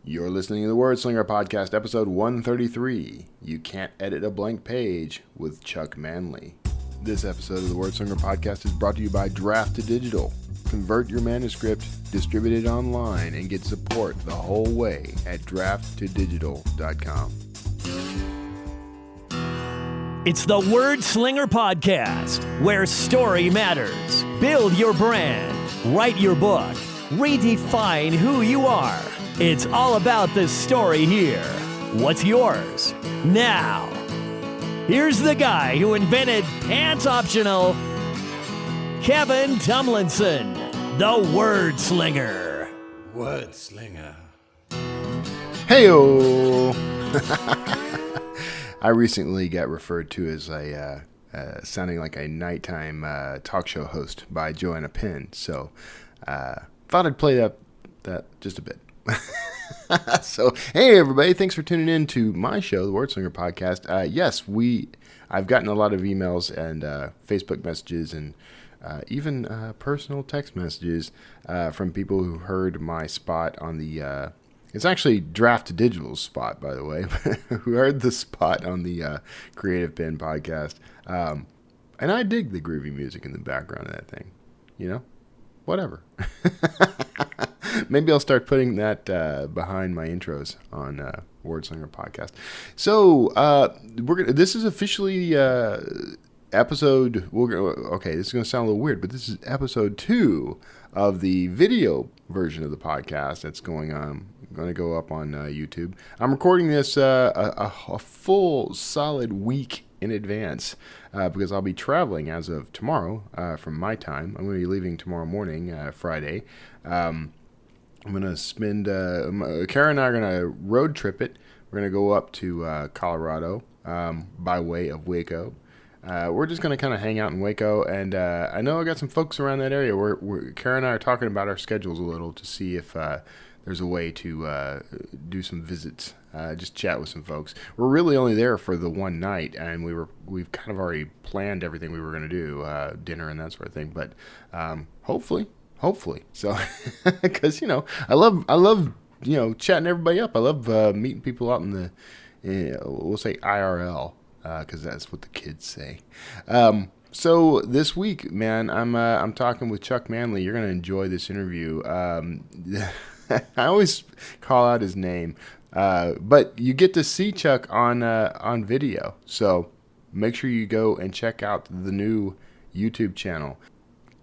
You're listening to the Word Slinger Podcast, episode 133. You Can't Edit a Blank Page with Chuck Manley. This episode of the Word Slinger Podcast is brought to you by Draft to Digital. Convert your manuscript, distribute it online, and get support the whole way at drafttodigital.com. It's the Word Slinger Podcast, where story matters. Build your brand, write your book, redefine who you are. It's all about the story here. What's yours? Now, here's the guy who invented Pants Optional, Kevin Tomlinson, the Word Slinger. Word Slinger. Heyo! I recently got referred to as sounding like a nighttime talk show host by Joanna Penn, so thought I'd play that just a bit. So, hey everybody, thanks for tuning in to my show, the Word Slinger Podcast. I've gotten a lot of emails and Facebook messages and even personal text messages from people who heard my spot on the it's actually Draft to Digital's spot, by the way, who heard the spot on the Creative Pen podcast. And I dig the groovy music in the background of that thing, you know, whatever. Maybe I'll start putting that behind my intros on Word Slinger Podcast. So this is officially episode. This is going to sound a little weird, but this is episode 2 of the video version of the podcast that's going on. Going to go up on YouTube. I'm recording this a full solid week in advance because I'll be traveling as of tomorrow from my time. I'm going to be leaving tomorrow morning, Friday. I'm going to spend, Kara and I are going to road trip it. We're going to go up to Colorado by way of Waco. We're just going to kind of hang out in Waco, and I know I got some folks around that area. Kara and I are talking about our schedules a little to see if there's a way to do some visits, just chat with some folks. We're really only there for the one night, and we've kind of already planned everything we were going to do, dinner and that sort of thing. But hopefully. So, because I love chatting everybody up. I love meeting people out in the we'll say IRL because that's what the kids say. So this week, man, I'm talking with Chuck Manley. You're gonna enjoy this interview. I always call out his name, but you get to see Chuck on video. So make sure you go and check out the new YouTube channel.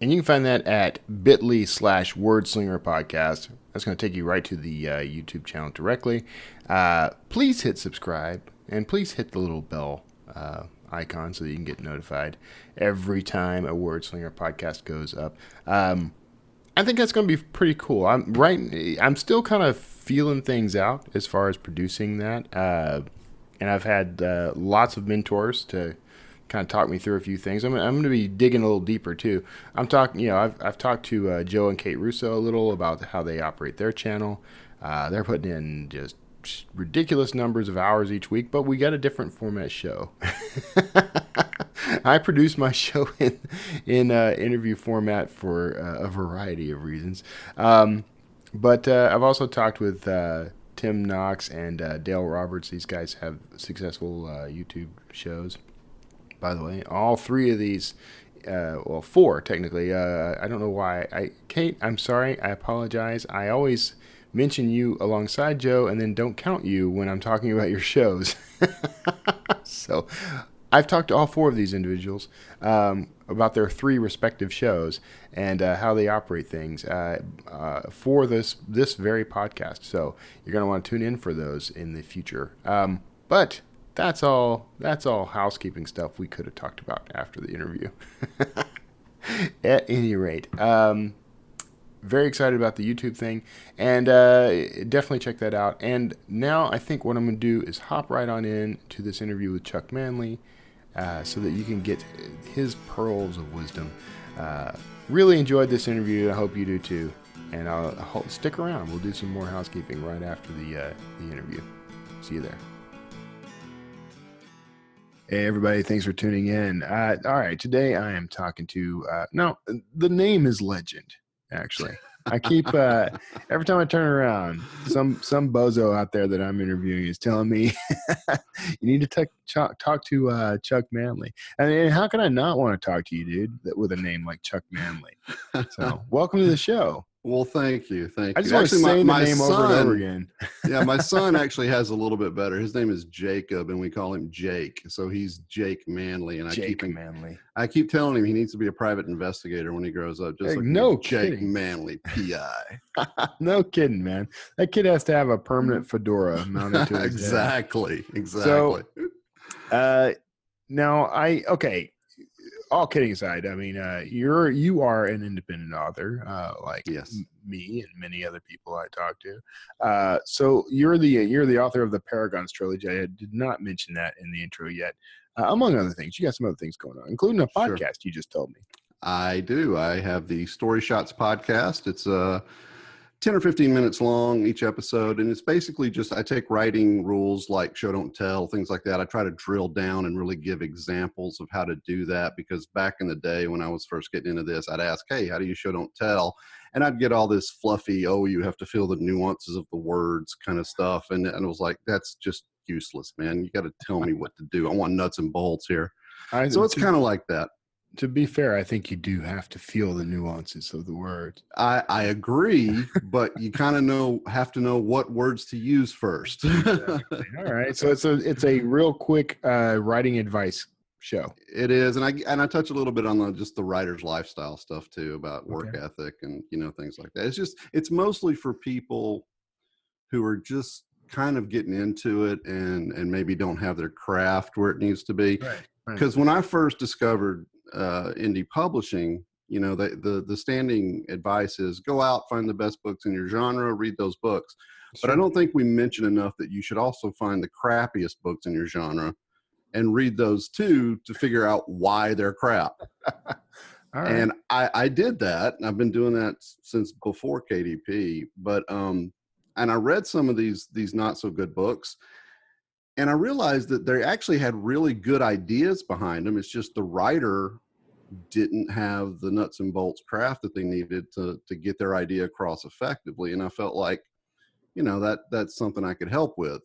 And you can find that at bit.ly/wordslingerpodcast. That's going to take you right to the YouTube channel directly. Please hit subscribe, and please hit the little bell icon so that you can get notified every time a Word Slinger podcast goes up. I think that's going to be pretty cool. I'm still kind of feeling things out as far as producing that. And I've had lots of mentors to kind of talk me through a few things. I'm going to be digging a little deeper too. I've talked to Joe and Kate Russo a little about how they operate their channel. They're putting in just ridiculous numbers of hours each week, but we got a different format show. I produce my show in interview format for a variety of reasons. But I've also talked with Tim Knox and Dale Roberts. These guys have successful YouTube shows. By the way, all 3 of these, 4 technically. I don't know why. Kate, I'm sorry. I apologize. I always mention you alongside Joe and then don't count you when I'm talking about your shows. So I've talked to all 4 of these individuals about their 3 respective shows and how they operate things for this very podcast. So you're going to want to tune in for those in the future. But that's all housekeeping stuff we could have talked about after the interview. At any rate, very excited about the YouTube thing, and definitely check that out. And now I think what I'm going to do is hop right on in to this interview with Chuck Manley so that you can get his pearls of wisdom. Really enjoyed this interview. I hope you do too. And I'll stick around. We'll do some more housekeeping right after the interview. See you there. Hey everybody, thanks for tuning in. All right, today I am talking to, the name is Legend, actually. I keep every time I turn around, some bozo out there that I'm interviewing is telling me you need to talk to Chuck Manley. I mean, how can I not want to talk to you, dude, with a name like Chuck Manley? So, welcome to the show. Well, thank you. I just want to say the name over and over again. Yeah, my son actually has a little bit better. His name is Jacob, and we call him Jake. So he's Jake Manley, and Manley. I keep telling him he needs to be a private investigator when he grows up. Just like Jake Manley, PI. No kidding, man. That kid has to have a permanent fedora mounted to his Exactly. So, now all kidding aside, I mean, you are an independent author, like me and many other people I talk to. So you're the author of the Paragons trilogy. I did not mention that in the intro yet. Among other things, you got some other things going on, including a podcast. You just told me. I do. I have the Story Shots podcast. It's 10 or 15 minutes long each episode, and it's basically just I take writing rules like show don't tell, things like that. I try to drill down and really give examples of how to do that, because back in the day when I was first getting into this, I'd ask, hey, how do you show don't tell? And I'd get all this fluffy, oh, you have to feel the nuances of the words kind of stuff, and I was like, that's just useless, man. You got to tell me what to do. I want nuts and bolts here. So it's kind of like that. To be fair, I think you do have to feel the nuances of the words. I agree, but you kind of have to know what words to use first. Exactly. All right, so it's a real quick writing advice show. It is, and I touch a little bit on just the writer's lifestyle stuff too, about work ethic and things like that. It's mostly for people who are just kind of getting into it and maybe don't have their craft where it needs to be. Right. Because when I first discovered indie publishing, the standing advice is go out, find the best books in your genre, read those books. But I don't think we mention enough that you should also find the crappiest books in your genre and read those too to figure out why they're crap. All right. And I did that. And I've been doing that since before KDP. But and I read some of these not so good books. And I realized that they actually had really good ideas behind them. It's just the writer didn't have the nuts and bolts craft that they needed to get their idea across effectively. And I felt like, that's something I could help with.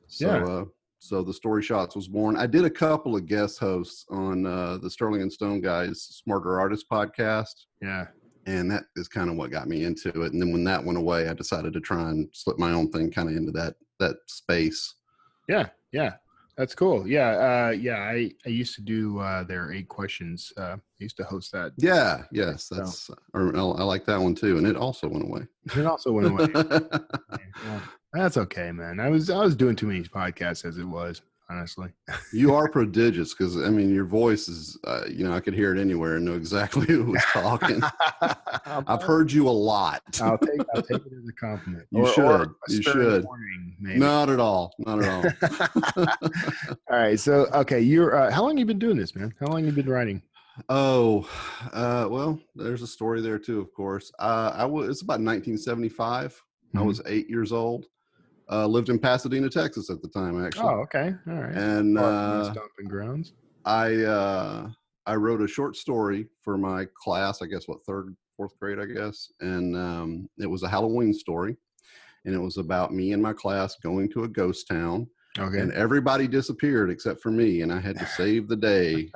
So, so the Story Shots was born. I did a couple of guest hosts on the Sterling and Stone guys' Smarter Artist podcast. Yeah. And that is kind of what got me into it. And then when that went away, I decided to try and slip my own thing kind of into that space. Yeah, that's cool. I used to do their 8 questions. I used to host that. Yeah, yes, I like that one too, and it also went away. Well, that's okay, man. I was doing too many podcasts as it was, honestly. You are prodigious, because I mean, your voice is, I could hear it anywhere and know exactly who was talking. I've heard you a lot. I'll take it as a compliment. You should. Warning, maybe. Not at all. All right. So, okay, you're. How long have you been doing this, man? How long have you been writing? Oh, well, there's a story there too, of course. It's about 1975. Mm-hmm. I was 8 years old. Lived in Pasadena, Texas at the time, actually. Oh, okay. All right. And stomping grounds. I wrote a short story for my class, I guess, third, fourth grade, I guess. And it was a Halloween story. And it was about me and my class going to a ghost town. Okay. And everybody disappeared except for me, and I had to save the day.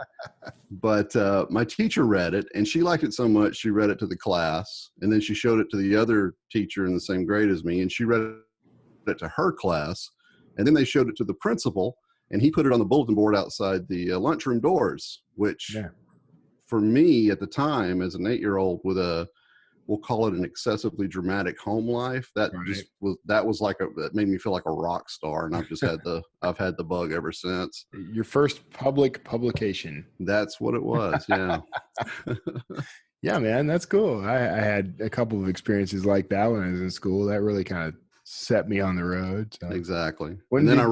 But my teacher read it, and she liked it so much, she read it to the class. And then she showed it to the other teacher in the same grade as me, and she read it to her class. And then they showed it to the principal, and he put it on the bulletin board outside the lunchroom doors, which for me at the time as an 8-year-old with we'll call it an excessively dramatic home life, that made me feel like a rock star. And I've had the bug ever since. Your first public publication. That's what it was. Yeah. Yeah, man, that's cool. I had a couple of experiences like that when I was in school. That really kind of set me on the road. So. Exactly. And then I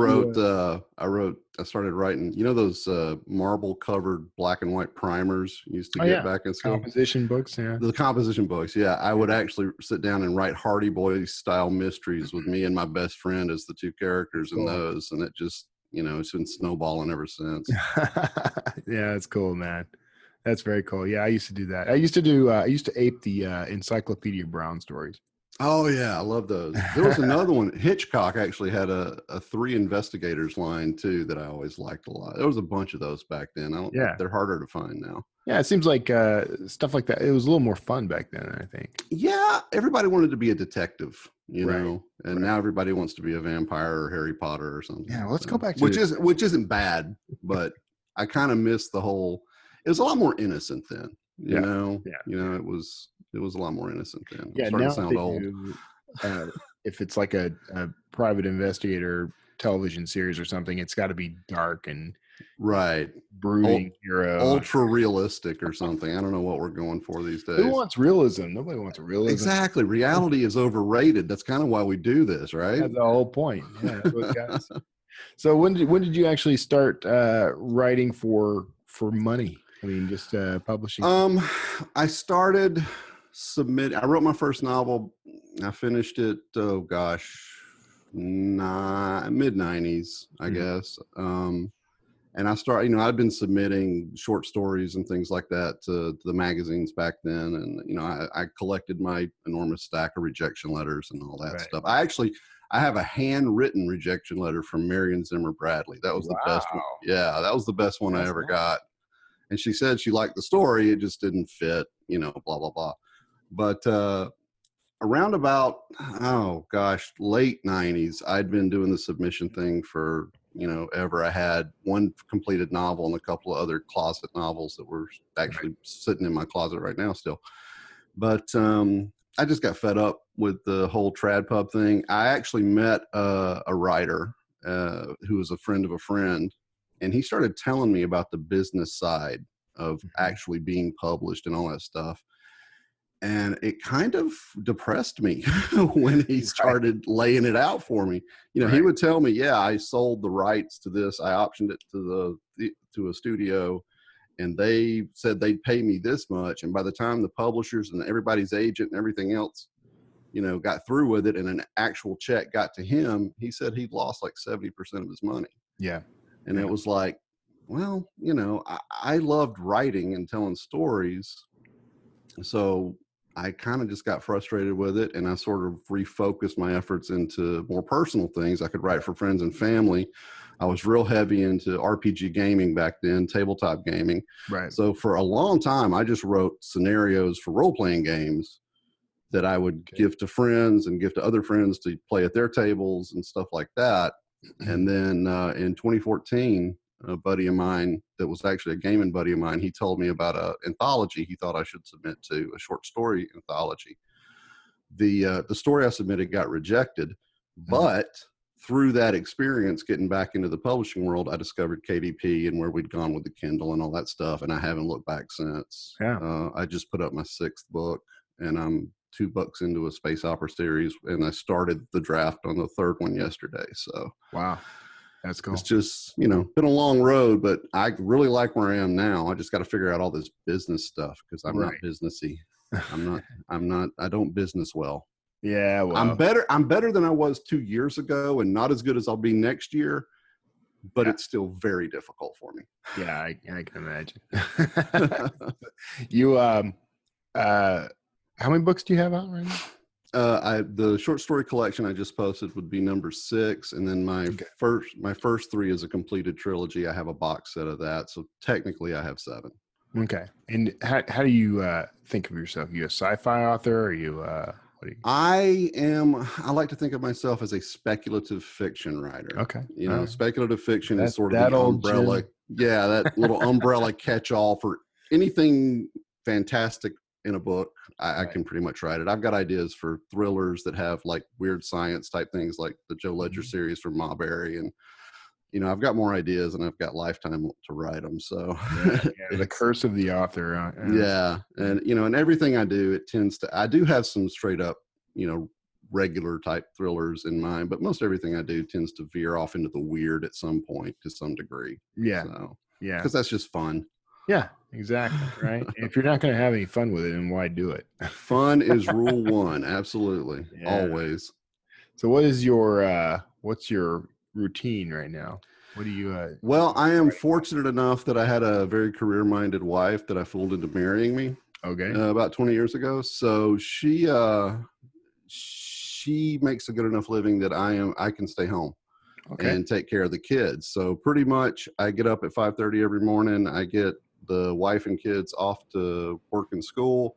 started writing, those marble covered black and white primers you used to get back in school. Composition books. Yeah. The composition books. Yeah. I would actually sit down and write Hardy Boys style mysteries with me and my best friend as the two characters in those. And it just, it's been snowballing ever since. Yeah. It's cool, man. That's very cool. Yeah, I used to do that. I used to ape the Encyclopedia Brown stories. Oh yeah, I love those. There was another one. Hitchcock actually had a three investigators line too that I always liked a lot. There was a bunch of those back then. I don't. Yeah. They're harder to find now. Yeah, it seems like stuff like that. It was a little more fun back then, I think. Yeah, everybody wanted to be a detective, Right, know, and now everybody wants to be a vampire or Harry Potter or something. Yeah, let's go back to which isn't bad, but I kind of miss the whole. It was a lot more innocent then, you know. Yeah. You know, it was a lot more innocent then. Yeah, I'm starting now to sound they old. do, if it's like a private investigator television series or something, it's got to be dark and Right. brooding hero. Ultra realistic or something. I don't know what we're going for these days. Who wants realism? Nobody wants realism. Exactly. Reality is overrated. That's kind of why we do this, right? That's the whole point. Yeah, that's what guys. So when did you actually start writing for money? I mean, just publishing. I started I wrote my first novel. I finished it. Oh gosh, mid '90s, I guess. And I started. I'd been submitting short stories and things like that to the magazines back then, and I collected my enormous stack of rejection letters and all that stuff. I have a handwritten rejection letter from Marion Zimmer Bradley. That was the best one. Yeah, that was the best one I ever got. And she said she liked the story. It just didn't fit, blah, blah, blah. But around about, late 90s, I'd been doing the submission thing for, ever. I had one completed novel and a couple of other closet novels that were actually sitting in my closet right now still. But I just got fed up with the whole trad pub thing. I actually met a writer who was a friend of a friend, and he started telling me about the business side of actually being published and all that stuff. And it kind of depressed me when he started laying it out for me. He would tell me, yeah, I sold the rights to this. I optioned it to a studio, and they said they'd pay me this much. And by the time the publishers and everybody's agent and everything else, got through with it and an actual check got to him, he said he'd lost like 70% of his money. Yeah. And it was like, well, I loved writing and telling stories. So I kind of just got frustrated with it, and I sort of refocused my efforts into more personal things. I could write for friends and family. I was real heavy into RPG gaming back then, tabletop gaming. Right. So for a long time, I just wrote scenarios for role-playing games that I would give to friends and give to other friends to play at their tables and stuff like that. And then in 2014, a buddy of mine that was actually a gaming buddy of mine, he told me about an anthology he thought I should submit to, a short story anthology. The story I submitted got rejected, but through that experience getting back into the publishing world, I discovered KDP and where we'd gone with the Kindle and all that stuff, and I haven't looked back since. Yeah. I just put up my 6th book, and I'm 2 books into a space opera series, and I started the draft on the 3rd one yesterday. So wow. That's cool. It's just, been a long road, but I really like where I am now. I just got to figure out all this business stuff because I'm not businessy. I don't business well. Yeah. Well, I'm better than I was 2 years ago, and not as good as I'll be next year, but it's still very difficult for me. Yeah. I can imagine. You, how many books do you have out right now? The short story collection I just posted would be number 6, and then my first 3 is a completed trilogy. I have a box set of that, so technically I have 7. Okay. And how do you think of yourself? Are you a sci-fi author? Or are you what are you? I like to think of myself as a speculative fiction writer. Okay. Speculative fiction is sort of that the old umbrella. Jim. Yeah, that little umbrella catch-all for anything fantastic in a book. I can pretty much write it. I've got ideas for thrillers that have like weird science type things, like the Joe Ledger series from Marbury, and I've got more ideas, and I've got lifetime to write them. So the curse of the author. Yeah, and and everything I do, I do have some straight up regular type thrillers in mind, but most everything I do tends to veer off into the weird at some point to some degree. Yeah. So, yeah, because that's just fun. Yeah, exactly. Right. If you're not going to have any fun with it, then why do it? Fun is rule 1. Absolutely. Yeah. Always. So what's your routine right now? What do you? Well, I am fortunate enough that I had a very career-minded wife that I fooled into marrying me Okay. about 20 years ago. So she makes a good enough living that I can stay home and take care of the kids. So pretty much I get up at 5:30 every morning. I get the wife and kids off to work and school.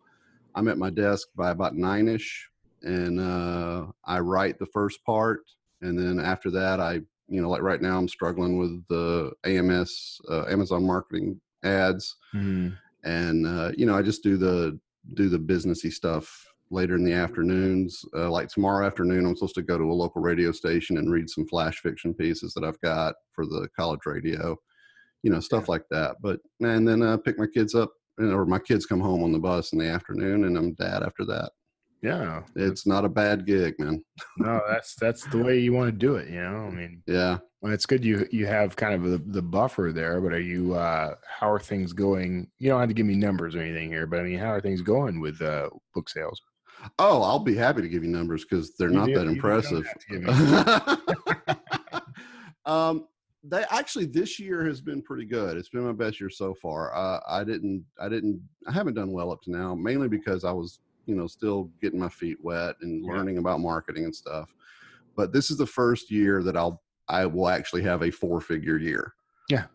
I'm at my desk by about 9ish, and I write the first part. And then after that, like right now I'm struggling with the Amazon marketing ads. Mm-hmm. And, I just do the businessy stuff later in the afternoons. Like tomorrow afternoon, I'm supposed to go to a local radio station and read some flash fiction pieces that I've got for the college radio, stuff like that. And then pick my kids up, or my kids come home on the bus in the afternoon, and I'm dad after that. Yeah. It's not a bad gig, man. No, that's the way you want to do it. I mean, yeah. Well, it's good you have kind of the buffer there, but are you how are things going? You don't have to give me numbers or anything here, but I mean, how are things going with book sales? Oh, I'll be happy to give you numbers because they're not that impressive. They actually, this year has been pretty good. It's been my best year so far. I haven't done well up to now, mainly because I was, still getting my feet wet and learning about marketing and stuff. But this is the first year that I will actually have a 4-figure year. Yeah.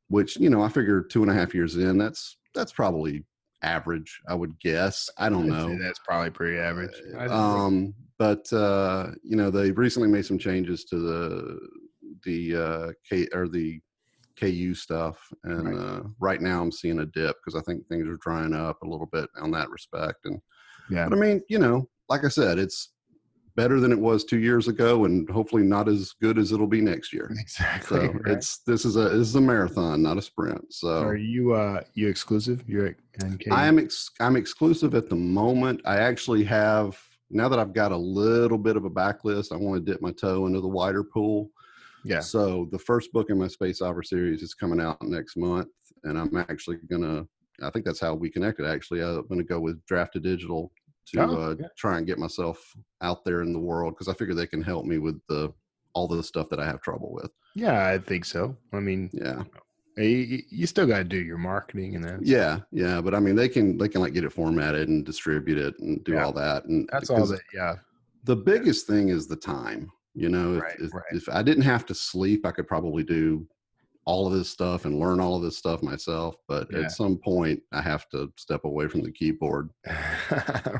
Which, I figure 2.5 years in, that's probably average, I would guess. I don't know. That's probably pretty average. But they recently made some changes to the KU stuff, and right now I'm seeing a dip because I think things are drying up a little bit on that respect. And but I mean, like I said, it's better than it was 2 years ago, and hopefully not as good as it'll be next year. Exactly. So this is a marathon, not a sprint. So are you exclusive? You're at KU? I'm exclusive at the moment. I actually have, now that I've got a little bit of a backlist, I want to dip my toe into the wider pool. Yeah. So the first book in my Space Opera series is coming out next month, and I'm actually I think that's how we connected. Actually, I'm gonna go with Drafted Digital to try and get myself out there in the world, because I figure they can help me with all the stuff that I have trouble with. Yeah, I think so. I mean, you still got to do your marketing and that. Yeah, but I mean, they can like get it formatted and distribute it and do all that, and that's all that. Yeah. The biggest thing is the time. If I didn't have to sleep, I could probably do all of this stuff and learn all of this stuff myself. But at some point, I have to step away from the keyboard.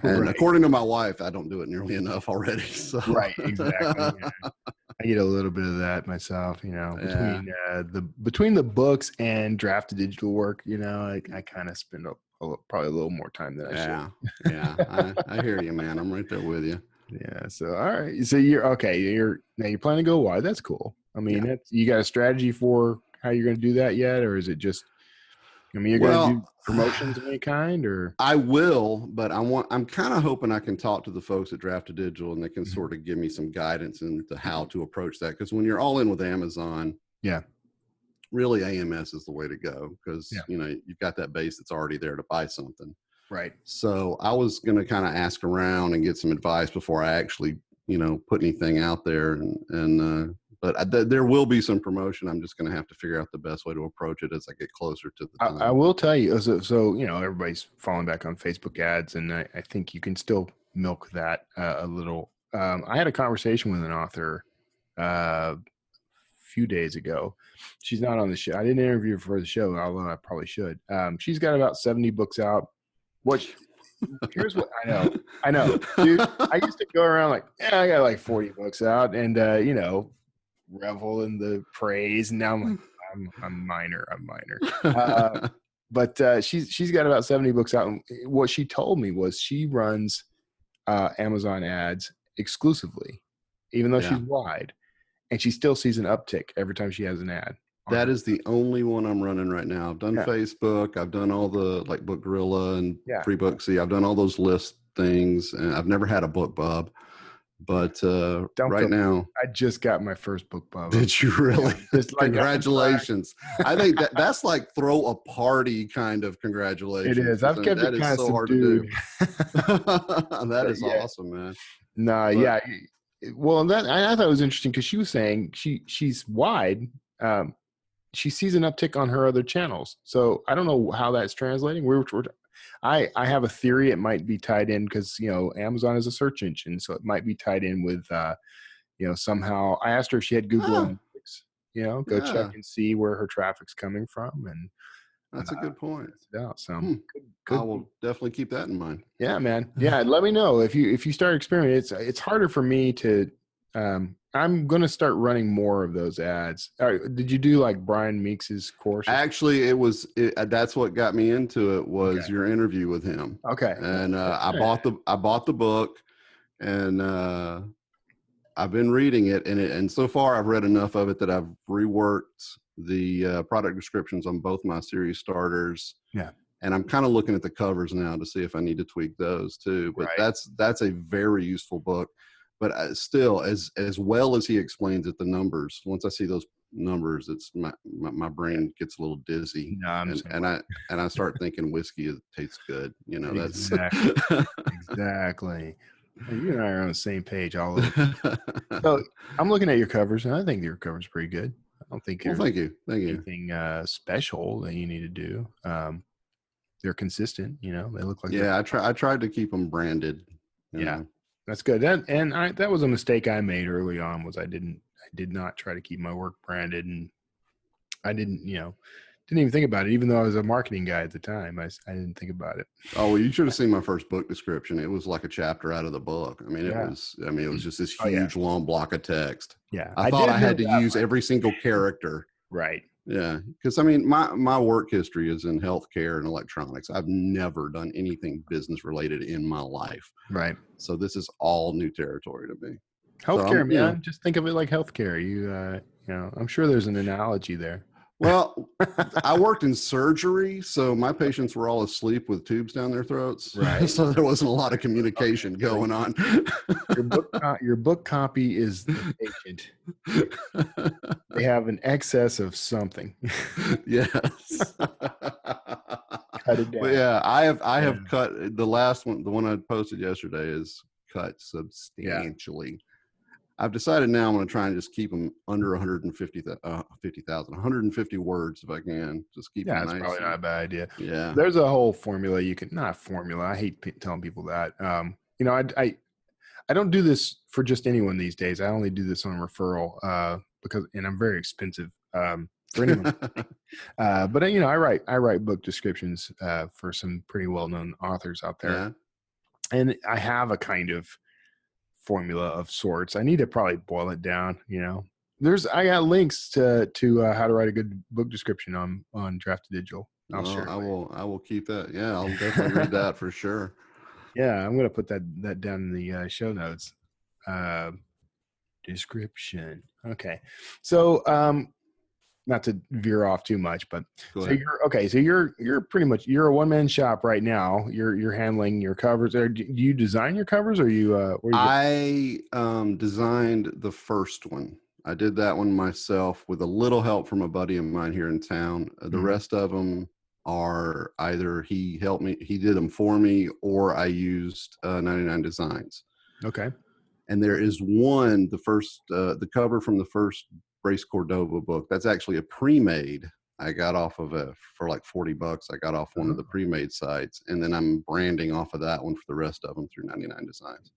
And according to my wife, I don't do it nearly enough already. So. Right, exactly. Yeah. I get a little bit of that myself, between the books and Drafted Digital work, I kind of spend probably a little more time than I should. Yeah, I hear you, man. I'm right there with you. Yeah. So, all right. So you're planning to go wide. That's cool. I mean, you got a strategy for how you're going to do that yet? Or is it just, you're going to do promotions of any kind, or? I will, but I'm kind of hoping I can talk to the folks at Drafted Digital, and they can sort of give me some guidance into how to approach that. Cause when you're all in with Amazon, really AMS is the way to go. Cause you've got that base that's already there to buy something. Right. So I was going to kind of ask around and get some advice before I actually, put anything out there. But there will be some promotion. I'm just going to have to figure out the best way to approach it as I get closer to the time. I will tell you. So everybody's falling back on Facebook ads, and I think you can still milk that a little. I had a conversation with an author a few days ago. She's not on the show. I didn't interview her for the show, although I probably should. She's got about 70 books out. Here's what I know, dude. I used to go around like, I got like 40 books out, and revel in the praise. And now I'm minor. But she's got about 70 books out. And what she told me was she runs Amazon ads exclusively, even though she's wide, and she still sees an uptick every time she has an ad. That is the only one I'm running right now. I've done Facebook. I've done all the like Book Gorilla and Free Booksy. I've done all those list things, and I've never had a book bub. But now, I just got my first book bub. Did you really? Like congratulations! I think that's like throw a party kind of congratulations. It is. I've kept it kind of subdued. That is awesome, man. No, Well, I thought it was interesting because she was saying she's wide. She sees an uptick on her other channels. So I don't know how that's translating. I have a theory it might be tied in because, Amazon is a search engine. So it might be tied in with, somehow I asked her if she had Google Ah, Analytics, go check yeah, and see where her traffic's coming from. And that's a good point. test it out. So Hmm. I could be. will definitely keep that in mind. Yeah, man. Yeah, let me know if you start experimenting. It's harder for me to. I'm going to start running more of those ads. All right, did you do like Brian Meeks's course? Actually, that's what got me into it was your interview with him. Okay, And I bought the book, and I've been reading it, and so far I've read enough of it that I've reworked the product descriptions on both my series starters. Yeah. And I'm kind of looking at the covers now to see if I need to tweak those too. But that's a very useful book. But still, as well as he explains it, the numbers. Once I see those numbers, it's my brain gets a little dizzy, No, and I start thinking whiskey tastes good. That's exactly. Well, you and I are on the same page all over. So I'm looking at your covers, and I think your cover's pretty good. I don't think well, thank you. anything special that you need to do. They're consistent, they look like. Yeah, I tried to keep them branded. Yeah, that's good. That was a mistake I made early on. Was I did not try to keep my work branded, and I didn't even think about it. Even though I was a marketing guy at the time, I didn't think about it. Oh, well, you should have seen my first book description. It was like a chapter out of the book. I mean, it was just this huge long block of text. Yeah, I thought I had to use every single character. Right. Yeah, because I mean, my work history is in healthcare and electronics. I've never done anything business related in my life. Right. So this is all new territory to me. Healthcare, man. Just think of it like healthcare. I'm sure there's an analogy there. Well, I worked in surgery, so my patients were all asleep with tubes down their throats. Right. So there wasn't a lot of communication going on. Your book copy is the patient. They have an excess of something. Yes. Cut it down. But yeah, I have cut the last one. The one I posted yesterday is cut substantially. Yeah. I've decided now I'm going to try and just keep them under 150 words if I can. Just keep them nice. That's probably not a bad idea. Yeah. There's a whole formula not formula. I hate telling people that. I don't do this for just anyone these days. I only do this on referral and I'm very expensive for anyone. But I write book descriptions for some pretty well-known authors out there. Yeah. And I have a kind of formula of sorts. I need to probably boil it down. I got links to how to write a good book description on Drafted Digital. I will keep that. Yeah, I'll definitely read that for sure. Yeah, I'm gonna put that down in the show notes. Description. Okay, so not to veer off too much, but so you're pretty much a one-man shop right now. You're handling your covers. Or do you design your covers, or you? I designed the first one. I did that one myself with a little help from a buddy of mine here in town. The rest of them are either he helped me, he did them for me, or I used 99 Designs. Okay. And there is one, the cover from the first Brace Cordova book. That's actually a pre-made. I got off of it for like $40. I got off one of the pre-made sites, and then I'm branding off of that one for the rest of them through 99 Designs.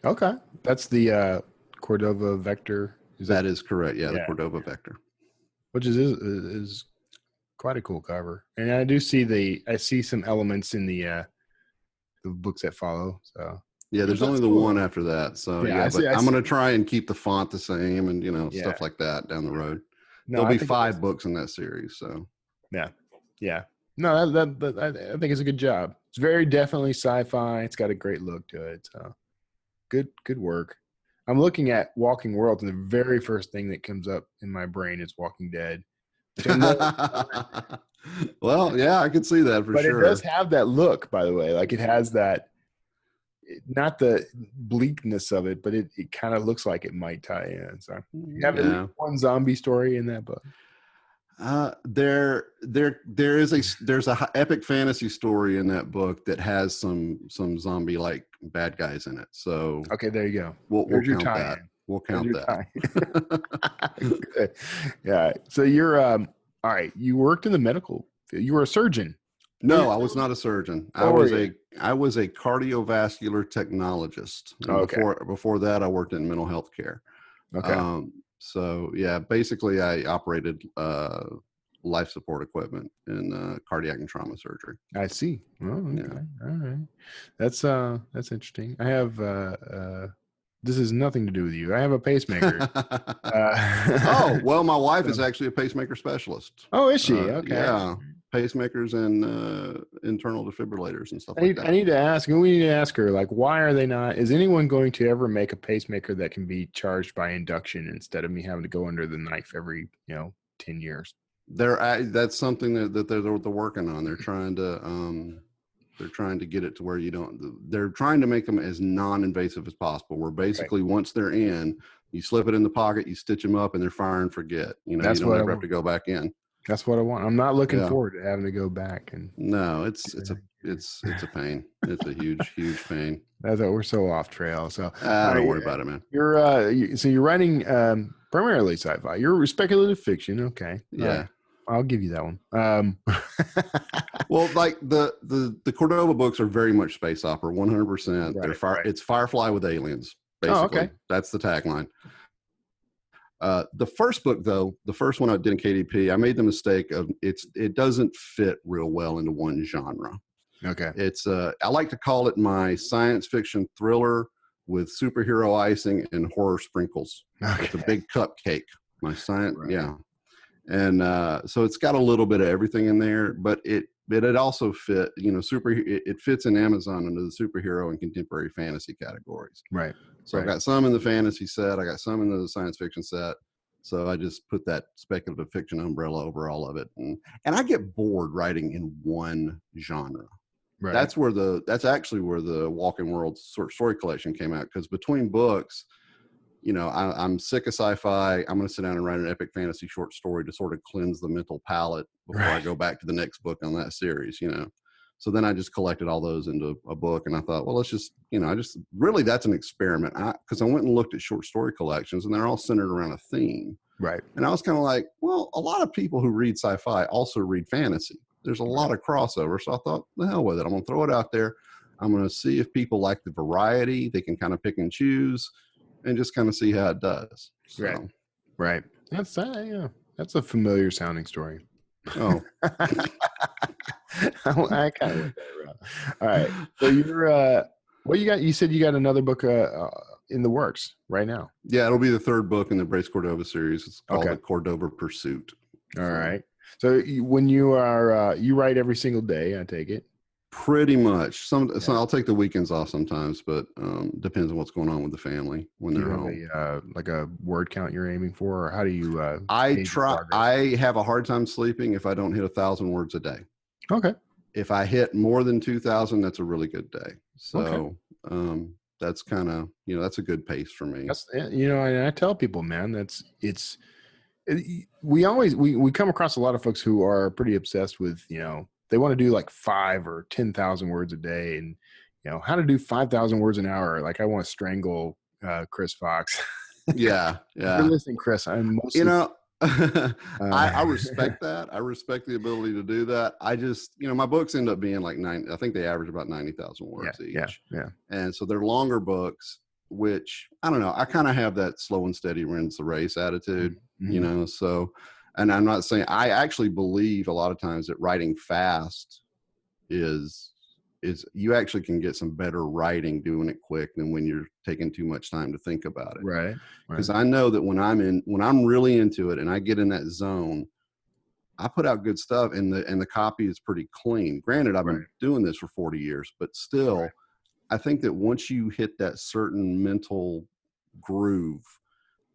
Okay, that's the Cordova Vector. That is correct. Yeah, the Cordova Vector, which is quite a cool cover, and I do see I see some elements in the books that follow. So. Yeah, there's only the one after that. So I'm going to try and keep the font the same and, stuff like that down the road. There'll be 5 books in that series. So yeah. No, that I think it's a good job. It's very definitely sci-fi. It's got a great look to it. So good work. I'm looking at Walking Worlds, and the very first thing that comes up in my brain is Walking Dead. Well, yeah, I could see that for sure. But it does have that look, by the way. Like it has that. Not the bleakness of it, but it kind of looks like it might tie in. So you have at least one zombie story in that book. There's a epic fantasy story in that book that has some zombie like bad guys in it. So Okay, there you go. we'll There's your count that. tie-in. We'll There's count your that. tie-in. Good. Yeah. So you're all right. You worked in the medical field. You were a surgeon. No, I was not a surgeon. I What were was you? a cardiovascular technologist. And Okay. before that, I worked in mental health care. Okay. So yeah, basically I operated life support equipment in cardiac and trauma surgery. I see. Oh, okay. Yeah. All right. That's interesting. I have this has nothing to do with you. I have a pacemaker. Oh, well, my wife is So- actually a pacemaker specialist. oh, is she? Okay. Yeah, pacemakers and internal defibrillators and stuff I like need, that. I need to ask, and we need to ask her, like, why are they not? Is anyone going to ever make a pacemaker that can be charged by induction instead of me having to go under the knife every, 10 years? That's something that they're working on. They're trying to get it to where they're trying to make them as non-invasive as possible, where basically once they're in, you slip it in the pocket, you stitch them up, and they're fire and forget. That's you what don't I ever have want. to go back in. That's what I want. I'm not looking Yeah. forward to having to go back. And No, it's a pain. It's a huge pain. we're so off trail. So Don't worry about it, man. you're writing primarily sci-fi. You're speculative fiction. Okay. Yeah. Right. I'll give you that one. Well, like the Cordova books are very much space opera, 100%. Right. It's Firefly with aliens, basically. Oh, okay. That's the tagline. The first book, though, the first one I did in KDP, I made the mistake of it doesn't fit real well into one genre. Okay. It's I like to call it my science fiction thriller with superhero icing and horror sprinkles. Okay. It's a big cupcake. My science, Right. yeah. And so it's got a little bit of everything in there, but it also fit, it fits in Amazon under the superhero and contemporary fantasy categories. Right. So I've got some in the fantasy set, I got some in the science fiction set. So I just put that speculative fiction umbrella over all of it, and I get bored writing in one genre. Right. That's actually where the Walking World story collection came out, because between books, I'm sick of sci-fi. I'm going to sit down and write an epic fantasy short story to sort of cleanse the mental palate before I go back to the next book on that series, So then I just collected all those into a book, and I thought, well, let's just, really that's an experiment. Because I went and looked at short story collections, and they're all centered around a theme. Right. And I was kind of like, well, a lot of people who read sci-fi also read fantasy. There's a lot of crossover. So I thought, the hell with it. I'm going to throw it out there. I'm going to see if people like the variety. They can kind of pick and choose, and just kind of see how it does. So. Right. That's that's a familiar sounding story. Oh, I kind of went that route. All right. So you're what you got? You said you got another book in the works right now. yeah, it'll be the third book in the Brace Cordova series. It's called Okay. The Cordova Pursuit. All right. So when you are you write every single day, I take it. Pretty much. So I'll take the weekends off sometimes, but depends on what's going on with the family when Do they're you have home. like a word count you're aiming for, or how do you? I gauge try. progress? I have a hard time sleeping if I don't hit 1,000 words a day. Okay. If I hit more than 2,000, that's a really good day. So that's kind of that's a good pace for me. That's and I tell people, man, we come across a lot of folks who are pretty obsessed with they want to do like 5 or 10,000 words a day, and how to do 5,000 words an hour. Like I want to strangle Chris Fox. Yeah. You're listening, Chris. I'm mostly I respect that. I respect the ability to do that. I just, my books end up being like I think they average about 90,000 words each. Yeah. And so they're longer books, which I don't know. I kind of have that slow and steady wins the race attitude, Mm-hmm. so, and I'm not saying, I actually believe a lot of times that writing fast is you actually can get some better writing doing it quick than when you're taking too much time to think about it. Right. Because I know that when I'm really into it and I get in that zone, I put out good stuff, and the copy is pretty clean. Granted, I've been doing this for 40 years, but still, I think that once you hit that certain mental groove,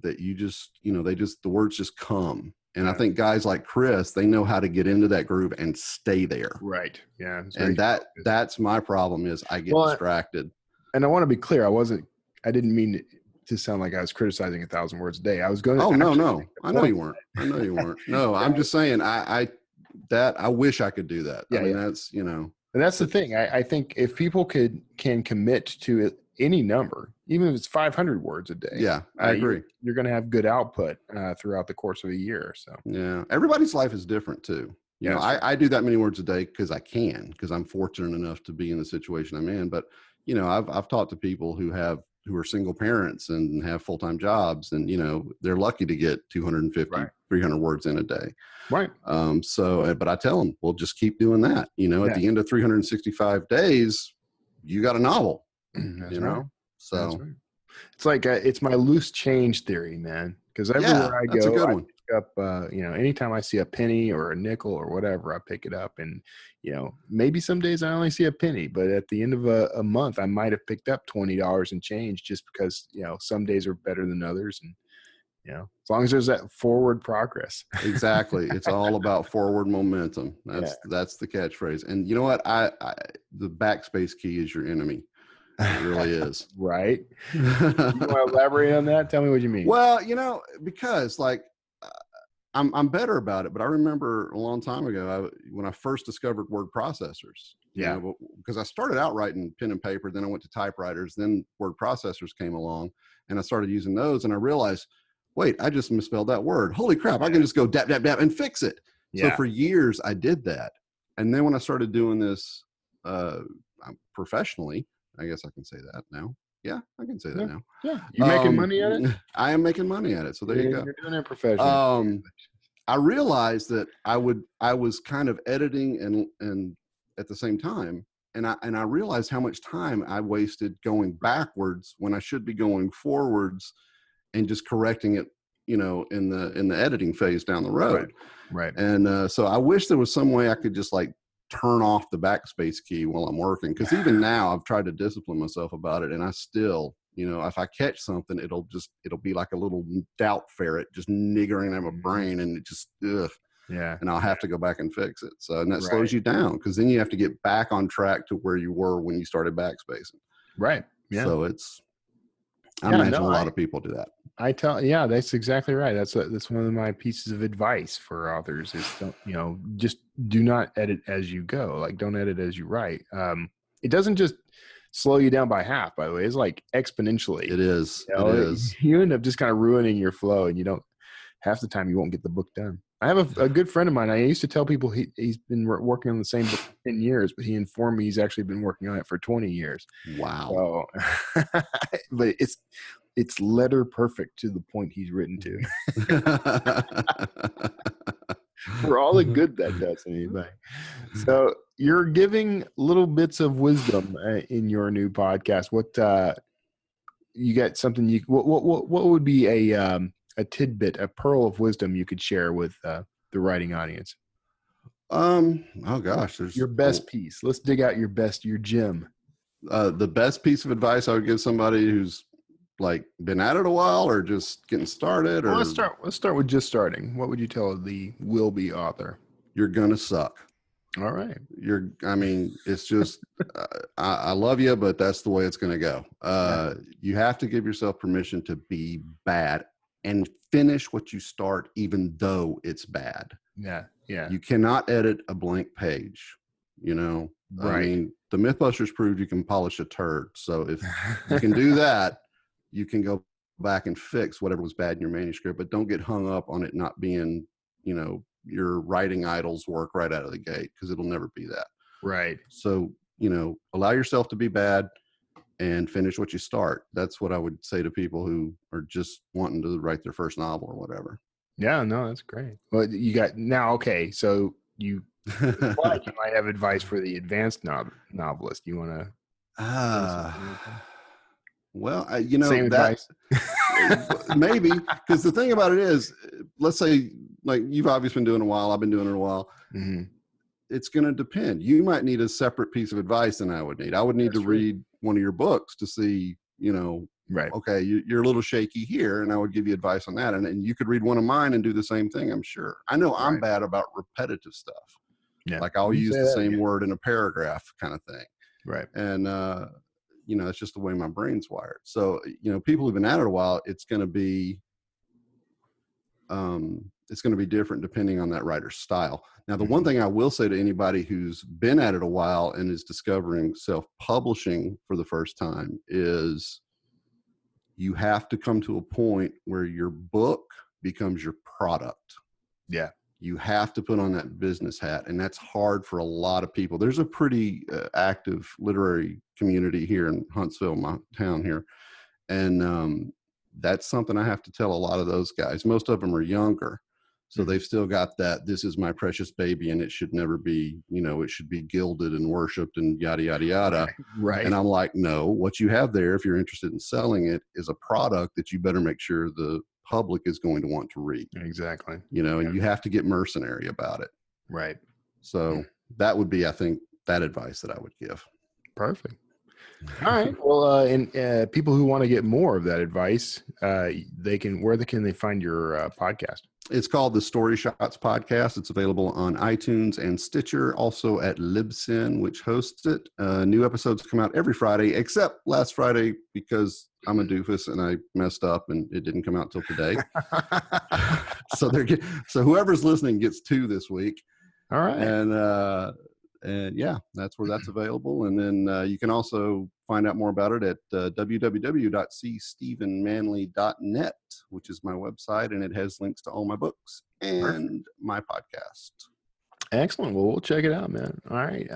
that you just, the words just come. And I think guys like Chris, they know how to get into that groove and stay there. Right. Yeah. And that's my problem is I get distracted. And I want to be clear. I didn't mean to sound like I was criticizing 1,000 words a day. I was going. Oh, no, no. Make the I know point you weren't. I know you weren't. No, I'm just saying I wish I could do that. Yeah, I mean, yeah. that's, you know. And that's the thing. I think if people can commit to any number, even if it's 500 words a day, Yeah, I agree. You're going to have good output throughout the course of a year. So Yeah, everybody's life is different too. You know, I do that many words a day because I can, because I'm fortunate enough to be in the situation I'm in. But you know, I've talked to people who are single parents and have full-time jobs, and you know, they're lucky to get 250, 300 words in a day. Right. But I tell them, well, just keep doing that. You know, at the end of 365 days, you got a novel. That's you right. know, so that's right. It's like it's my loose change theory, man. Because everywhere I that's go, a good I one. pick up. You know, anytime I see a penny or a nickel or whatever, I pick it up. And you know, maybe some days I only see a penny, but at the end of a month, I might have picked up $20 and change, just because you know some days are better than others, and you know, as long as there's that forward progress. Exactly. It's all about forward momentum. That's the catchphrase. And you know what? The backspace key is your enemy. It really is. Right. You want to elaborate on that? Tell me what you mean. Well, you know, because like I'm better about it, but I remember a long time ago when I first discovered word processors. Because I started out writing pen and paper, then I went to typewriters, then word processors came along, and I started using those, and I realized, wait, I just misspelled that word. Holy crap! I can just go dap dap dap and fix it. So for years I did that, and then when I started doing this professionally. I guess I can say that now. Yeah, I can say that now. Yeah, you're making money at it? I am making money at it. So there you go. You're doing it professionally. I realized that I was kind of editing and at the same time, and I realized how much time I wasted going backwards when I should be going forwards and just correcting it, you know, in the editing phase down the road. Right. And so I wish there was some way I could just like turn off the backspace key while I'm working. Because even now I've tried to discipline myself about it, and I still, you know, if I catch something, it'll be like a little doubt ferret just niggering at my brain, and it just, and I'll have to go back and fix it. So, and that slows you down, because then you have to get back on track to where you were when you started backspacing. Right. Yeah. So I imagine a lot of people do that. That's exactly right. That's one of my pieces of advice for authors is just do not edit as you go. Like, don't edit as you write. It doesn't just slow you down by half, by the way. It's like exponentially. It is. It is. You end up just kind of ruining your flow, and half the time you won't get the book done. I have a good friend of mine. I used to tell people he's been working on the same book for 10 years, but he informed me he's actually been working on it for 20 years. Wow. So, but it's letter perfect to the point he's written to. For all the good that does anybody. So you're giving little bits of wisdom in your new podcast. What you got something what would be a tidbit, a pearl of wisdom you could share with the writing audience? Oh gosh, there's your best piece. Let's dig out your gem. The best piece of advice I would give somebody who's like been at it a while or just getting started, or let's start with just starting. What would you tell the will-be author? You're gonna suck. All right. It's just I love you, but that's the way it's gonna go. You have to give yourself permission to be bad and finish what you start, even though it's bad. Yeah. You cannot edit a blank page, right? I mean, the Mythbusters proved you can polish a turd. So if you can do that, you can go back and fix whatever was bad in your manuscript, but don't get hung up on it not being, your writing idol's work right out of the gate, because it'll never be that. Right. So, allow yourself to be bad and finish what you start. That's what I would say to people who are just wanting to write their first novel or whatever. Yeah, no, that's great. Well, you got now. Okay, so you might have advice for the advanced novelist. You want to? Well, same that maybe, because the thing about it is, let's say like you've obviously been doing it a while. I've been doing it a while. Mm-hmm. It's going to depend. You might need a separate piece of advice than I would need. I would need to read one of your books to see, right. Okay, you're a little shaky here, and I would give you advice on that. And you could read one of mine and do the same thing, I'm sure. I know I'm bad about repetitive stuff. Yeah. Like I'll use the same word in a paragraph kind of thing. Right. And, it's just the way my brain's wired. So, people who've been at it a while, it's going to be different depending on that writer's style. Now, the one thing I will say to anybody who's been at it a while and is discovering self-publishing for the first time is you have to come to a point where your book becomes your product. Yeah. You have to put on that business hat, and that's hard for a lot of people. There's a pretty active literary community here in Huntsville, my town here, and that's something I have to tell a lot of those guys. Most of them are younger, so they've still got that, this is my precious baby, and it should never be, it should be gilded and worshipped and yada, yada, yada. Right. And I'm like, no, what you have there, if you're interested in selling it, is a product that you better make sure the public is going to want to read. Exactly. And you have to get mercenary about it. Right. So that would be, I think, that advice that I would give. Perfect. All right. Well, and people who want to get more of that advice, where can they find your podcast? It's called the Story Shots Podcast. It's available on iTunes and Stitcher, also at Libsyn, which hosts it. New episodes come out every Friday, except last Friday, because I'm a doofus and I messed up and it didn't come out till today. So whoever's listening gets 2 this week. All right. And yeah, that's where that's available. And then you can also find out more about it at www.C.StevenManley.net, which is my website, and it has links to all my books and my podcast. Excellent. Well, we'll check it out, man. All right.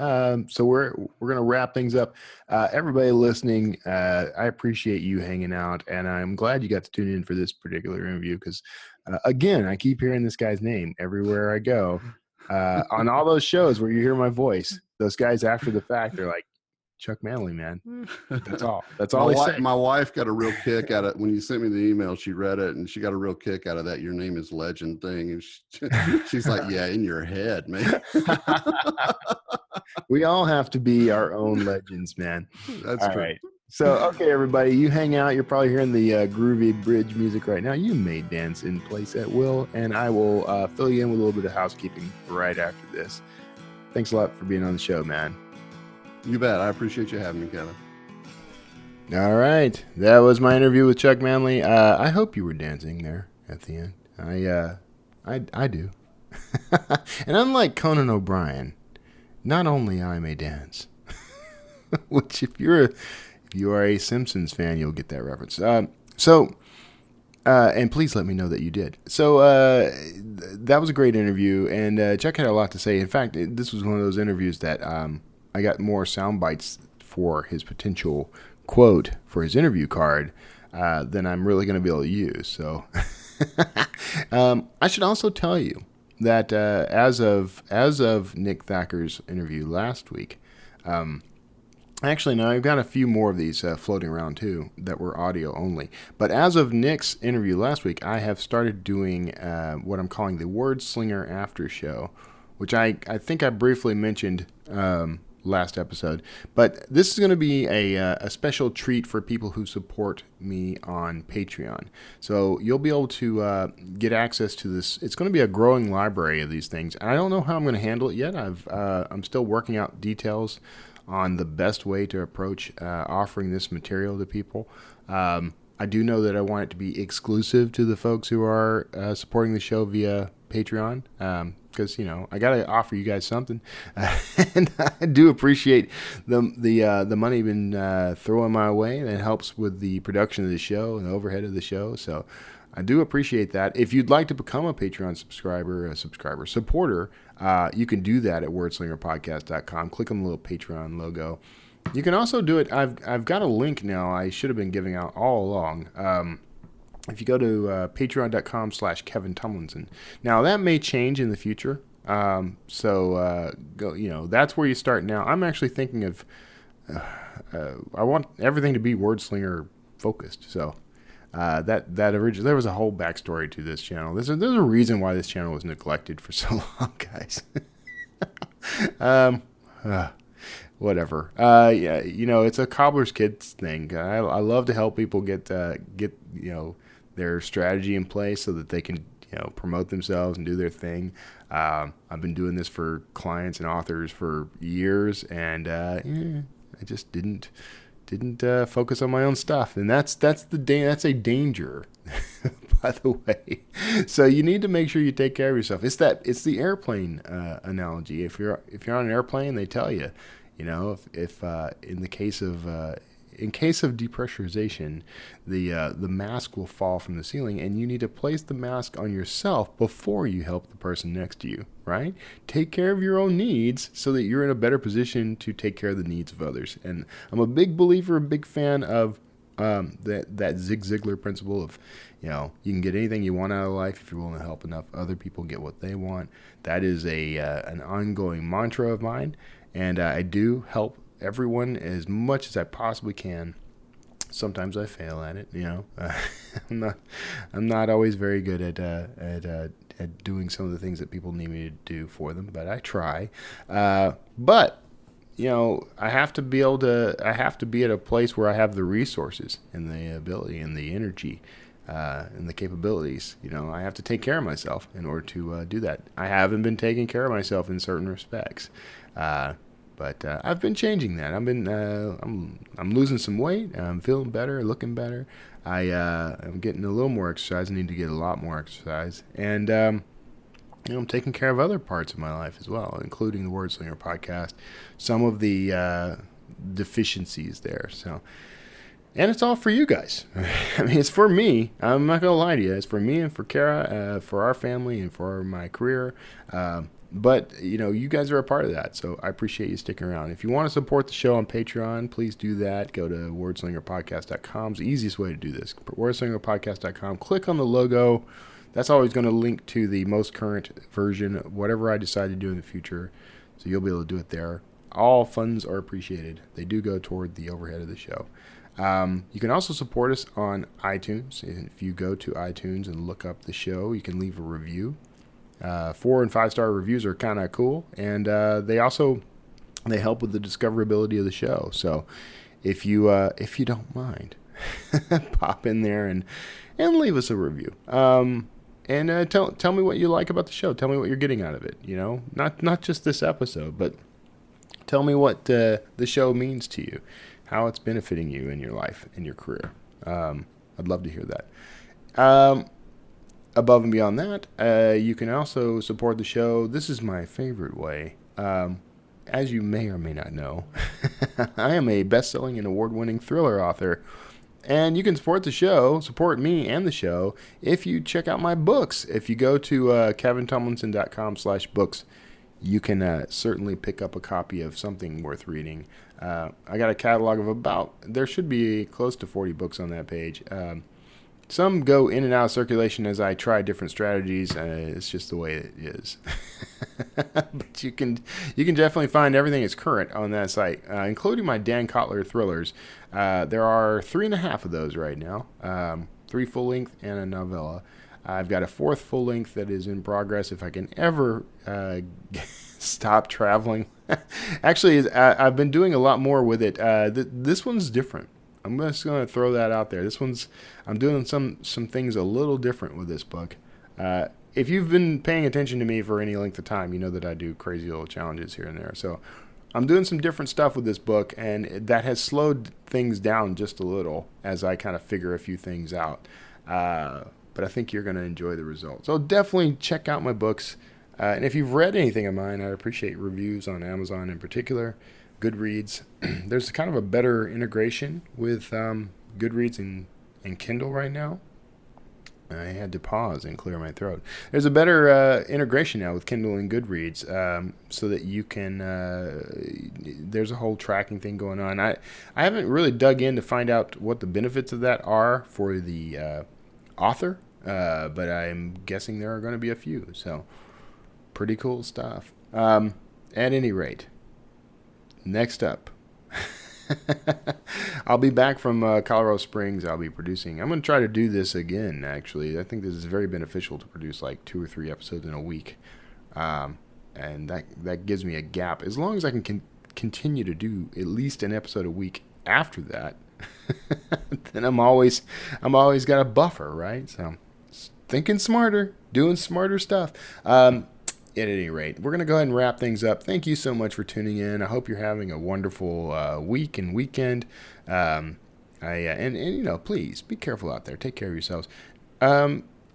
So we're going to wrap things up. Everybody listening, I appreciate you hanging out, and I'm glad you got to tune in for this particular interview because, again, I keep hearing this guy's name everywhere I go. On all those shows where you hear my voice, those guys after the fact, they're like, Chuck Manley, man. That's all. That's all they say. My wife got a real kick out of it. When you sent me the email, she read it, and she got a real kick out of that "your name is legend" thing. And she's like, yeah, in your head, man. We all have to be our own legends, man. That's all true. Right. So, okay, everybody, you hang out. You're probably hearing the groovy bridge music right now. You may dance in place at will, and I will fill you in with a little bit of housekeeping right after this. Thanks a lot for being on the show, man. You bet. I appreciate you having me, Kevin. All right. That was my interview with Chuck Manley. I hope you were dancing there at the end. I do. And unlike Conan O'Brien, not only I may dance, which if you are a Simpsons fan, you'll get that reference. And please let me know that you did. So that was a great interview, and Chuck had a lot to say. In fact, this was one of those interviews that I got more sound bites for his potential quote for his interview card than I'm really going to be able to use. So I should also tell you that as of Nick Thacker's interview last week, actually, no, I've got a few more of these floating around, too, that were audio only. But as of Nick's interview last week, I have started doing what I'm calling the Word Slinger After Show, which I think I briefly mentioned last episode. But this is going to be a special treat for people who support me on Patreon. So you'll be able to get access to this. It's going to be a growing library of these things. I don't know how I'm going to handle it yet. I'm still working out details on the best way to approach offering this material to people. I do know that I want it to be exclusive to the folks who are supporting the show via Patreon, because I got to offer you guys something, and I do appreciate the money you've been throwing my way, and it helps with the production of the show and the overhead of the show. So I do appreciate that. If you'd like to become a Patreon supporter, you can do that at wordslingerpodcast.com. Click on the little Patreon logo. You can also do it. I've got a link now I should have been giving out all along. If you go to patreon.com/Kevin Tumlinson. Now, that may change in the future. So go. That's where you start now. I'm actually thinking of, I want everything to be Wordslinger focused. So that originally, there was a whole backstory to this channel. There's a reason why this channel was neglected for so long, guys. Whatever. Yeah, it's a cobbler's kids thing. I love to help people get their strategy in place so that they can promote themselves and do their thing. I've been doing this for clients and authors for years, and I just didn't didn't focus on my own stuff, and that's a danger, by the way. So you need to make sure you take care of yourself. It's the airplane analogy. If you're on an airplane, they tell you, if in case of depressurization, the mask will fall from the ceiling, and you need to place the mask on yourself before you help the person next to you, right? Take care of your own needs so that you're in a better position to take care of the needs of others. And I'm a big believer, a big fan of that Zig Ziglar principle of, you can get anything you want out of life if you're willing to help enough other people get what they want. That is an ongoing mantra of mine, and I do help everyone as much as I possibly can. Sometimes I fail at it, I'm not always very good at doing some of the things that people need me to do for them, but I try. But I have to be at a place where I have the resources and the ability and the energy and the capabilities. I have to take care of myself in order to do that. I haven't been taking care of myself in certain respects. But I've been changing that. I'm losing some weight. I'm feeling better, looking better. I'm getting a little more exercise. I need to get a lot more exercise. And, I'm taking care of other parts of my life as well, including the Word Slinger podcast, some of the deficiencies there. So, and it's all for you guys. I mean, it's for me. I'm not going to lie to you. It's for me and for Kara, for our family and for my career. But, you guys are a part of that, so I appreciate you sticking around. If you want to support the show on Patreon, please do that. Go to wordslingerpodcast.com. It's the easiest way to do this. Wordslingerpodcast.com. Click on the logo. That's always going to link to the most current version, whatever I decide to do in the future, so you'll be able to do it there. All funds are appreciated. They do go toward the overhead of the show. You can also support us on iTunes. If you go to iTunes and look up the show, you can leave a review. 4 and 5 star reviews are kind of cool, and they help with the discoverability of the show. So if you don't mind, pop in there and leave us a review. And tell me what you like about the show. Tell me what you're getting out of it. Not just this episode, but tell me what the show means to you, how it's benefiting you in your life and your career. I'd love to hear that. Above and beyond that, you can also support the show. This is my favorite way. As you may or may not know, I am a best-selling and award-winning thriller author. And you can support me and the show, if you check out my books. If you go to kevintomlinson.com/books, you can certainly pick up a copy of something worth reading. I got a catalog of there should be close to 40 books on that page. Some go in and out of circulation as I try different strategies. It's just the way it is. But you can definitely find everything that's current on that site, including my Dan Kotler thrillers. There are 3.5 of those right now, 3 full-length and a novella. I've got a 4th full-length that is in progress if I can ever stop traveling. Actually, I've been doing a lot more with it. This one's different. I'm just going to throw that out there. I'm doing some things a little different with this book. If you've been paying attention to me for any length of time, you know that I do crazy little challenges here and there. So I'm doing some different stuff with this book, and that has slowed things down just a little as I kind of figure a few things out. But I think you're going to enjoy the result. So definitely check out my books. And if you've read anything of mine, I'd appreciate reviews on Amazon in particular. Goodreads. There's kind of a better integration with Goodreads and Kindle right now. I had to pause and clear my throat. There's a better integration now with Kindle and Goodreads, so that you can. There's a whole tracking thing going on. I haven't really dug in to find out what the benefits of that are for the author, but I'm guessing there are going to be a few. So pretty cool stuff. At any rate. Next up, I'll be back from Colorado Springs. I'll be producing. I'm going to try to do this again, actually. I think this is very beneficial to produce like 2 or 3 episodes in a week. And that gives me a gap. As long as I can continue to do at least an episode a week after that, then I'm always got a buffer, right? So thinking smarter, doing smarter stuff. at any rate, we're going to go ahead and wrap things up. Thank you so much for tuning in. I hope you're having a wonderful week and weekend. And please be careful out there. Take care of yourselves.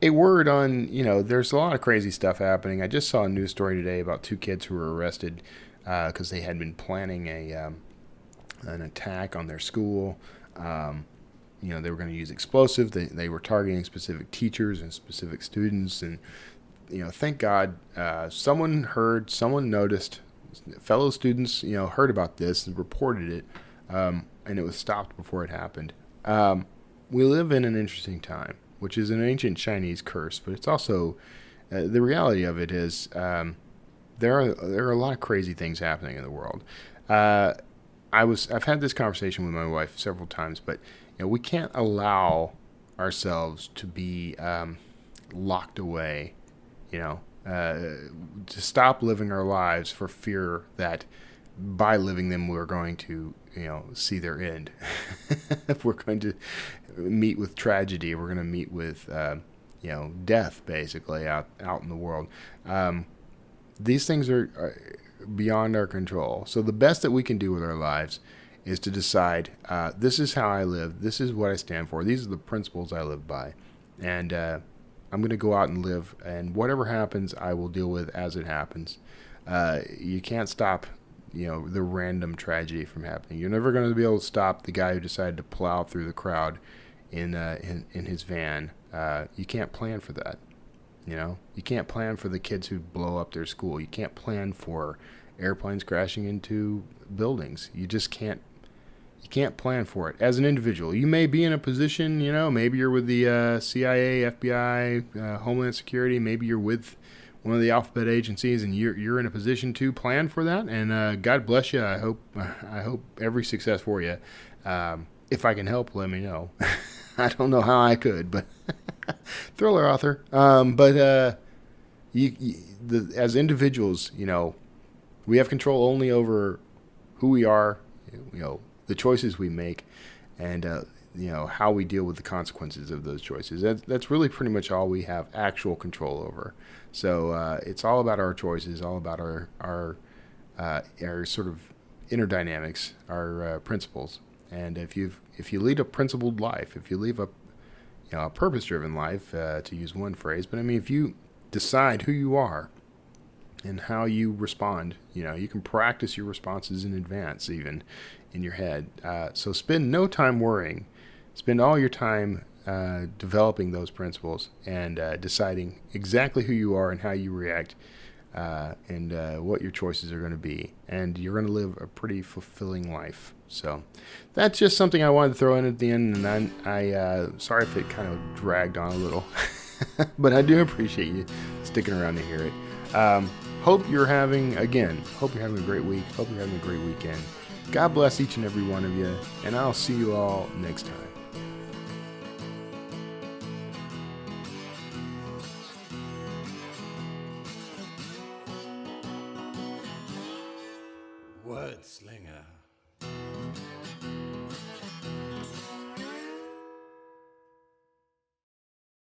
A word on, there's a lot of crazy stuff happening. I just saw a news story today about 2 kids who were arrested because they had been planning an attack on their school. They were going to use explosives. They were targeting specific teachers and specific students. And, thank God someone heard, someone noticed, fellow students, heard about this and reported it, and it was stopped before it happened. We live in an interesting time, which is an ancient Chinese curse, but it's also the reality of it is there are a lot of crazy things happening in the world. I've had this conversation with my wife several times, but we can't allow ourselves to be locked away, to stop living our lives for fear that by living them we're going to see their end. If we're going to meet with tragedy, we're going to meet with death basically out in the world. These things are beyond our control. So the best that we can do with our lives is to decide, this is how I live, this is what I stand for, these are the principles I live by, and I'm going to go out and live, and whatever happens I will deal with as it happens. You can't stop the random tragedy from happening. You're never going to be able to stop the guy who decided to plow through the crowd in his van. You can't plan for that. You can't plan for the kids who blow up their school. You can't plan for airplanes crashing into buildings. You just can't. You can't plan for it as an individual. You may be in a position, maybe you're with the CIA, FBI, Homeland Security. Maybe you're with one of the alphabet agencies, and you're in a position to plan for that. And God bless you. I hope every success for you. If I can help, let me know. I don't know how I could, but thriller author. As individuals, we have control only over who we are, the choices we make, and how we deal with the consequences of those choices. That's really pretty much all we have actual control over. So it's all about our choices, all about our sort of inner dynamics, our principles. And if you lead a principled life, if you lead a purpose-driven life, to use one phrase, but I mean, if you decide who you are and how you respond, you can practice your responses in advance, even in your head. So spend no time worrying. Spend all your time developing those principles and deciding exactly who you are and how you react, and what your choices are going to be. And you're going to live a pretty fulfilling life. So that's just something I wanted to throw in at the end. And I sorry if it kind of dragged on a little, but I do appreciate you sticking around to hear it. Hope you're having a great week. Hope you're having a great weekend. God bless each and every one of you, and I'll see you all next time. Word slinger.